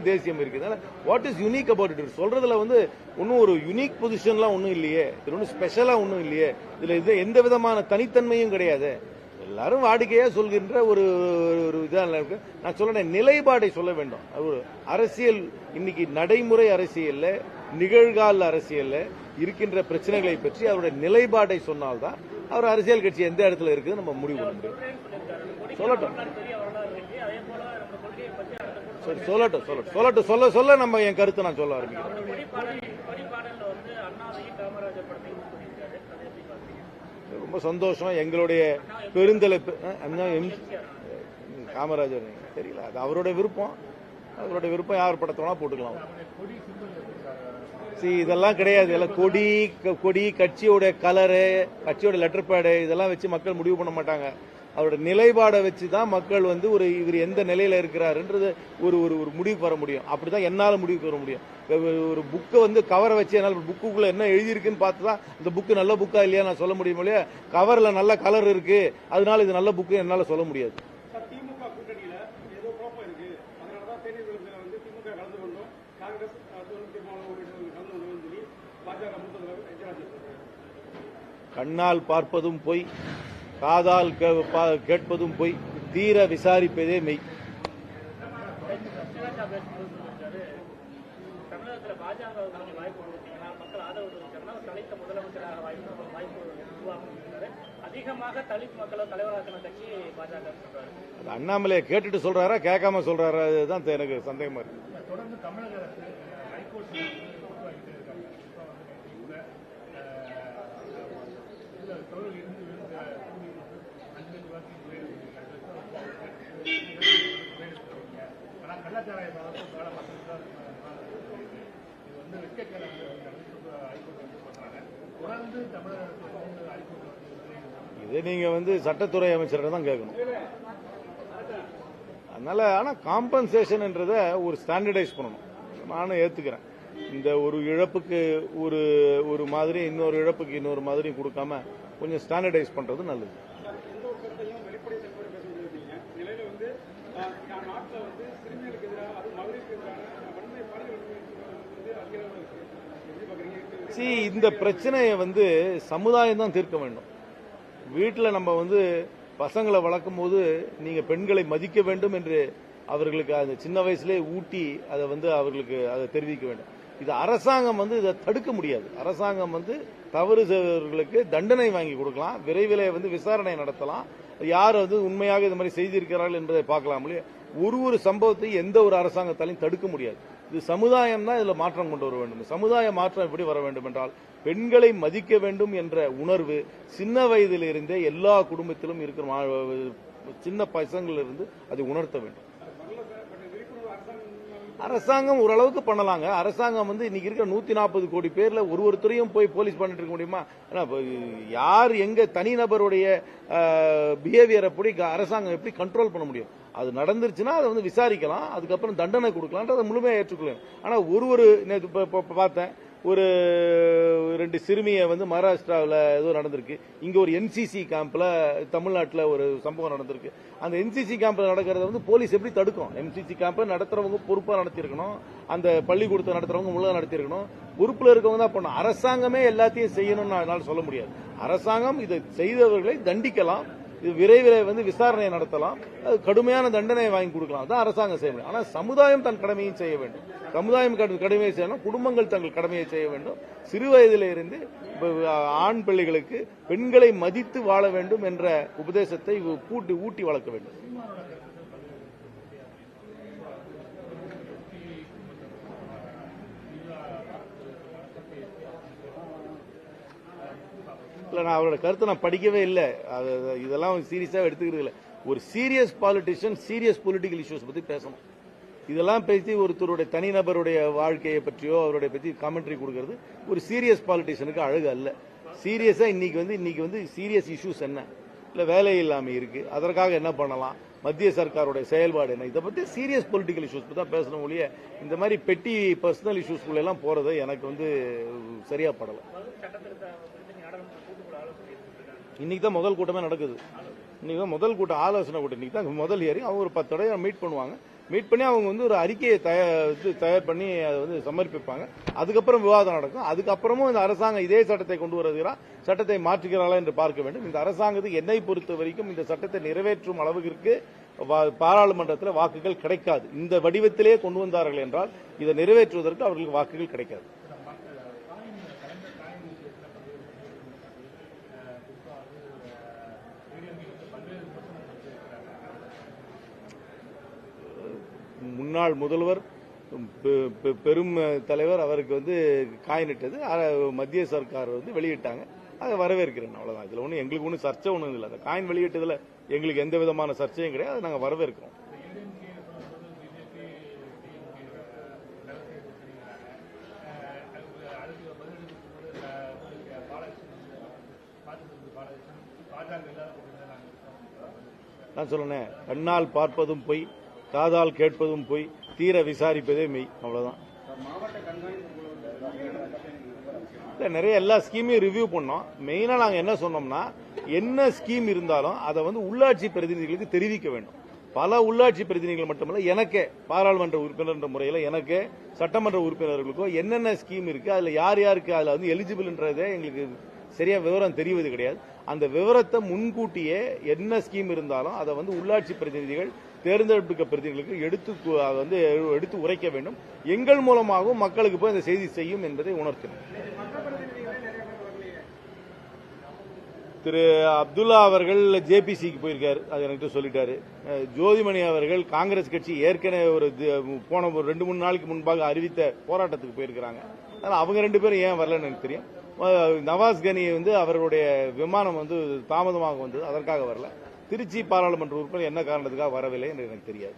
தேசியம் இருக்குது. What is unique about it சொல்றதுல வந்து ஒன்னும் ஒரு யூனிக் பொசிஷன்லாம் ஒன்னும் இல்லையே, இது ஒன்றும் ஸ்பெஷலா ஒன்னும் இல்லையே, இதுல இது எந்த விதமான தனித்தன்மையும் கிடையாது. எல்லாரும் வாடிக்கையா சொல்கின்ற ஒரு இதான் இருக்கு. நான் சொல்றேன், நிலைப்பாடை சொல்ல வேண்டும். ஒரு அரசியல் இன்னைக்கு நடைமுறை அரசியல்ல, நிகழ்கால அரசியல்ல இருக்கின்ற பிரச்சனைகளை பற்றி அவருடைய நிலைப்பாடை சொன்னால்தான் அவர் அரசியல் கட்சி எந்த இடத்துல இருக்குது நம்ம முடிவு பண்ண முடியும். சொல்லட்டும் சொல்லட்டும் சொல்ல சொல்ல நம்ம என் கருத்தை நான் சொல்ல ஆரம்பிக்கிறேன். ரொம்ப சந்தோஷம். எங்களுடைய பெருந்தலை காமராஜர் தெரியல, அது அவருடைய விருப்பம். அவருடைய விருப்பம், யார் படத்தோனா போட்டுக்கலாம். இதெல்லாம் கிடையாது. எல்லாம் கொடி கட்சியோட கலரு, கட்சியோட லெட்டர் பேடு இதெல்லாம் வச்சு மக்கள் முடிவு பண்ண மாட்டாங்க. அவரோட நிலைப்பாடை வச்சு தான் மக்கள் வந்து இவர் எந்த நிலையில இருக்கிறாருன்றது ஒரு ஒரு முடிவு பெற முடியும். அப்படிதான் என்னால முடிவு பெற முடியும். ஒரு புக்கை வந்து கவரை வச்சு என்னால் புக்குக்குள்ள என்ன எழுதியிருக்குன்னு பார்த்து தான் இந்த புக்கு நல்ல புக்கா இல்லையா நான் சொல்ல முடியும் இல்லையா. கவர்ல நல்ல கலர் இருக்கு, அதனால இது நல்ல புக்கு என்னால சொல்ல முடியாது. கண்ணால் பார்ப்பதும் பொய், காதால் கேட்பதும் பொய், தீர விசாரிப்பதே மெய். அண்ணாமலையை கேட்டுட்டு சொல்றாரா கேட்காம சொல்றாரா, அதுதான் எனக்கு சந்தேகமா இருக்கு. இதை நீங்க வந்து சட்டத்துறை அமைச்சர் தான் கேட்கணும். அதனால ஆனா காம்பன்சேஷன்ன்றத ஒரு ஸ்டாண்டர்டைஸ் பண்ணணும். நானும் ஏத்துக்கிறேன். இந்த ஒரு இழப்புக்கு ஒரு மாதிரி, இன்னொரு இழப்புக்கு இன்னொரு மாதிரி கொடுக்காம கொஞ்சம் ஸ்டாண்டர்டைஸ் பண்றது நல்லது. இந்த பிரச்சனையை வந்து சமுதாயம் தான் தீர்க்க வேண்டும். வீட்டில் நம்ம வந்து பசங்களை வளர்க்கும் போது நீங்க பெண்களை மதிக்க வேண்டும் என்று அவர்களுக்கு அந்த சின்ன வயசுலேயே ஊட்டி அதை வந்து அவர்களுக்கு அதை தெரிவிக்க வேண்டும். இது அரசாங்கம் வந்து இதை தடுக்க முடியாது. அரசாங்கம் வந்து தவறு செய்தவர்களுக்கு தண்டனை வாங்கி கொடுக்கலாம், விரைவில் வந்து விசாரணை நடத்தலாம், யார் வந்து உண்மையாக இது மாதிரி செய்திருக்கிறார்கள் என்பதை பார்க்கலாம். ஒரு சம்பவத்தை எந்த ஒரு அரசாங்கத்தாலையும் தடுக்க முடியாது. இது சமுதாயம் தான் இதுல மாற்றம் கொண்டு வர வேண்டும். சமுதாய மாற்றம் எப்படி வர வேண்டும் என்றால், பெண்களை மதிக்க வேண்டும் என்ற உணர்வு சின்ன வயதிலிருந்தே எல்லா குடும்பத்திலும் இருக்கிற சின்ன பசங்களிலிருந்து அதை உணர்த்த வேண்டும். அரசாங்கம் ஓரளவுக்கு பண்ணலாங்க. அரசாங்கம் வந்து இன்னைக்கு இருக்கிற 140 கோடி பேர்ல ஒருத்தரையும் போய் போலீஸ் பண்ணிட்டு இருக்க முடியுமா? யார் எங்க தனிநபருடைய பிஹேவியர் அப்படி அரசாங்கம் எப்படி கண்ட்ரோல் பண்ண முடியும்? அது நடந்துருச்சுன்னா அதை வந்து விசாரிக்கலாம், அதுக்கப்புறம் தண்டனை கொடுக்கலாம், அதை முழுமையாக ஏற்றுக்கொள்ளணும். ஆனா பார்த்தேன், ஒரு 2 சிறுமியை வந்து மகாராஷ்டிராவில் ஏதோ நடந்திருக்கு. இங்க ஒரு என்சிசி கேம்ப்ல தமிழ்நாட்டில் ஒரு சம்பவம் நடந்திருக்கு. அந்த என்சிசி கேம்ப்ல நடக்கிறத வந்து போலீஸ் எப்படி தடுக்கும்? என்சிசி கேம்ப் நடத்துறவங்க பொறுப்பா நடத்திருக்கணும், அந்த பள்ளிக்கூடத்தை நடத்துறவங்க முழுவதும் நடத்திருக்கணும், பொறுப்புல இருக்கவங்க தான் பண்ணணும். அரசாங்கமே எல்லாத்தையும் செய்யணும்னு அதனால சொல்ல முடியாது. அரசாங்கம் இதை செய்தவர்களை தண்டிக்கலாம், இது விரைவில் வந்து விசாரணை நடத்தலாம், கடுமையான தண்டனை வாங்கி கொடுக்கலாம், தான் அரசாங்கம் செய்ய முடியும். ஆனால் சமுதாயம் தன் கடமையும் செய்ய வேண்டும். சமுதாயம் கடமையை செய்யணும், குடும்பங்கள் தங்கள் கடமையை செய்ய வேண்டும். சிறு வயதிலிருந்து ஆண் பிள்ளைகளுக்கு பெண்களை மதித்து வாழ வேண்டும் என்ற உபதேசத்தை ஊட்டி வளர்க்க வேண்டும். நான் அவரோட கருத்தை நான் படிக்கவே இல்லை. இதெல்லாம் சீரியஸா எடுத்துக்கிறது இல்லை. ஒரு serious politician serious political issues பத்தி பேசணும். இதெல்லாம் பேசி ஒருத்தருடைய தனிநபருடைய வாழ்க்கையை பற்றியோ அவருடைய பற்றி காமெண்ட்ரி கொடுக்கறது ஒரு சீரியஸ் பாலிட்டிஷியனுக்கு அழகு அல்ல. சீரியஸா இன்னைக்கு வந்து சீரியஸ் இஷ்யூஸ் என்ன, இல்ல வேலை இல்லாம இருக்கு, அதற்காக என்ன பண்ணலாம், மத்திய சர்க்காருடைய செயல்பாடு என்ன, இதை பத்தி சீரியஸ் பொலிட்டிக்கல் இஷ்யூஸ் பத்தி தான் பேசணும் ஒழிய இந்த மாதிரி பெட்டி பர்சனல் இஷ்யூஸ்குள்ள எல்லாம் போறது எனக்கு வந்து சரியா படல. இன்னைக்கு தான் முதல் கூட்டமே நடக்குது. இன்னைக்கு தான் முதல் கூட்டம், ஆலோசனை கூட்டம். இன்னைக்கு தான் முதல் ஏறி அவங்க ஒரு 10 தடவை மீட் பண்ணுவாங்க. மீட் பண்ணி அவங்க வந்து ஒரு அறிக்கையை தயார் பண்ணி அதை வந்து சமர்ப்பிப்பாங்க. அதுக்கப்புறம் விவாதம் நடக்கும். அதுக்கப்புறமும் இந்த அரசாங்கம் இதே சட்டத்தை கொண்டு வருகிறா, சட்டத்தை மாற்றுகிறாளா என்று பார்க்க வேண்டும். இந்த அரசாங்கத்துக்கு என்னை பொறுத்த வரைக்கும் இந்த சட்டத்தை நிறைவேற்றும் அளவுக்கு பாராளுமன்றத்தில் வாக்குகள் கிடைக்காது. இந்த வடிவத்திலே கொண்டு வந்தார்கள் என்றால் இதை நிறைவேற்றுவதற்கு அவர்களுக்கு வாக்குகள் கிடைக்காது. முன்னாள் முதல்வர் பெரும் தலைவர் அவருக்கு வந்து காயினிட்டது மத்திய சர்க்கார் வந்து வெளியிட்டாங்க. அதை வரவேற்கிறேன். அவ்வளவுதான். இதுல ஒன்றும் எங்களுக்கு ஒன்றும் சர்ச்சை ஒன்றும் இல்லை. அந்த காயின் வெளியிட்டதுல எங்களுக்கு எந்த விதமான சர்ச்சையும் கிடையாது. அதை நாங்கள் வரவேற்கிறோம். நான் சொல்லுனேன், கண்ணால் பார்ப்பதும் பொய், காதால் கேட்பதும் பொய், தீர விசாரிப்பதே மெய். அவ்வளவுதான். நிறைய எல்லா ஸ்கீமையும் ரிவ்யூ பண்ணோம். மெயினா நாங்க என்ன சொன்னோம்னா, என்ன ஸ்கீம் இருந்தாலும் அதை வந்து உள்ளாட்சி பிரதிநிதிகளுக்கு தெரிவிக்க வேண்டும். பல உள்ளாட்சி பிரதிநிதிகள் மட்டுமல்ல, எனக்கு பாராளுமன்ற உறுப்பினர் என்ற முறையில் எனக்கு சட்டமன்ற உறுப்பினர்களுக்கோ என்னென்ன ஸ்கீம் இருக்கு, அதுல யார் யாருக்கு அதுல வந்து எலிஜிபிள்ன்றதே எங்களுக்கு சரியா விவரம் தெரிவது கிடையாது. அந்த விவரத்தை முன்கூட்டியே என்ன ஸ்கீம் இருந்தாலும் அதை வந்து உள்ளாட்சி பிரதிநிதிகள் தேர்ந்தெடுக்க பிரதிநிதிகளுக்கு எடுத்து உரைக்க வேண்டும். எங்கள் மூலமாகவும் மக்களுக்கு போய் இந்த செய்தி செய்யும் என்பதை உணர்த்தினோம். திரு அப்துல்லா அவர்கள் ஜேபிசிக்கு போயிருக்காரு, அது எனக்கு சொல்லிட்டாரு. ஜோதிமணி அவர்கள் காங்கிரஸ் கட்சி ஏற்கனவே போன 2-3 நாளுக்கு முன்பாக அறிவித்த போராட்டத்துக்கு போயிருக்கிறாங்க. அதனால அவங்க 2 பேரும் ஏன் வரலன்னு எனக்கு தெரியும். நவாஸ் கனி வந்து அவர்களுடைய விமானம் வந்து தாமதமாக வந்தது, அதற்காக வரல. திருச்சி பாராளுமன்ற உறுப்பினர் என்ன காரணத்துக்காக வரவில்லை என்று எனக்கு தெரியாது.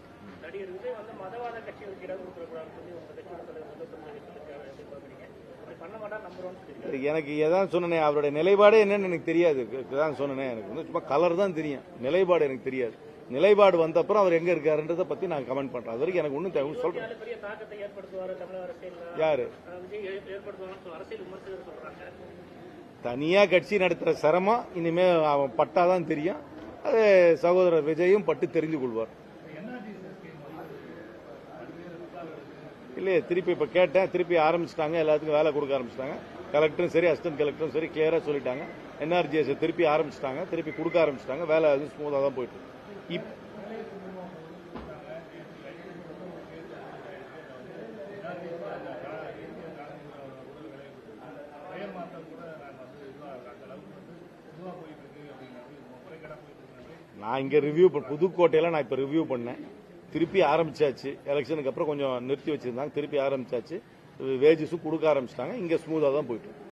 எனக்கு எதான் சொன்னேன், அவருடைய நிலைப்பாடு என்னன்னு எனக்கு தெரியாது. சொன்னேன், எனக்கு வந்து சும்மா கலர் தான் தெரியும், நிலைப்பாடு எனக்கு தெரியாது. நிலைப்பாடு வந்த அப்புறம் அவர் எங்க இருக்காருன்றத பத்தி நான் கமெண்ட் பண்றேன். அது வரைக்கும் எனக்கு ஒன்னும் சொல்றேன். யாரு தனியா கட்சி நடத்துற சிரமம் இனிமே அவன் பட்டாதான் தெரியும். அது சகோதரர் விஜயும் பட்டு தெரிந்து கொள்வார். இல்லையே, திருப்பி இப்ப கேட்டேன், திருப்பி ஆரம்பிச்சிட்டாங்க, எல்லாத்துக்கும் வேலை கொடுக்க ஆரம்பிச்சிட்டாங்க. கலெக்டரும் சரி, அசிஸ்டன்ட் கலெக்டரும் சரி கிளியரா சொல்லிட்டாங்க. என்ஆர்ஜிஎஸ் திருப்பி ஆரம்பிச்சிட்டாங்க, திருப்பி கொடுக்க ஆரம்பிச்சிட்டாங்க. வேலை அது ஸ்மூதா தான் போயிட்டு இருக்கு. நான் இங்க ரிவ்யூ புதுக்கோட்டையில நான் இப்ப ரிவ்யூ பண்ணேன். திருப்பி ஆரம்பிச்சாச்சு. எலெக்ஷனுக்கு அப்புறம் கொஞ்சம் நிறுத்தி வச்சிருந்தாங்க, திருப்பி ஆரம்பிச்சாச்சு. வேஜஸும் கொடுக்க ஆரம்பிச்சிட்டாங்க. இங்க ஸ்மூதா தான் போயிட்டு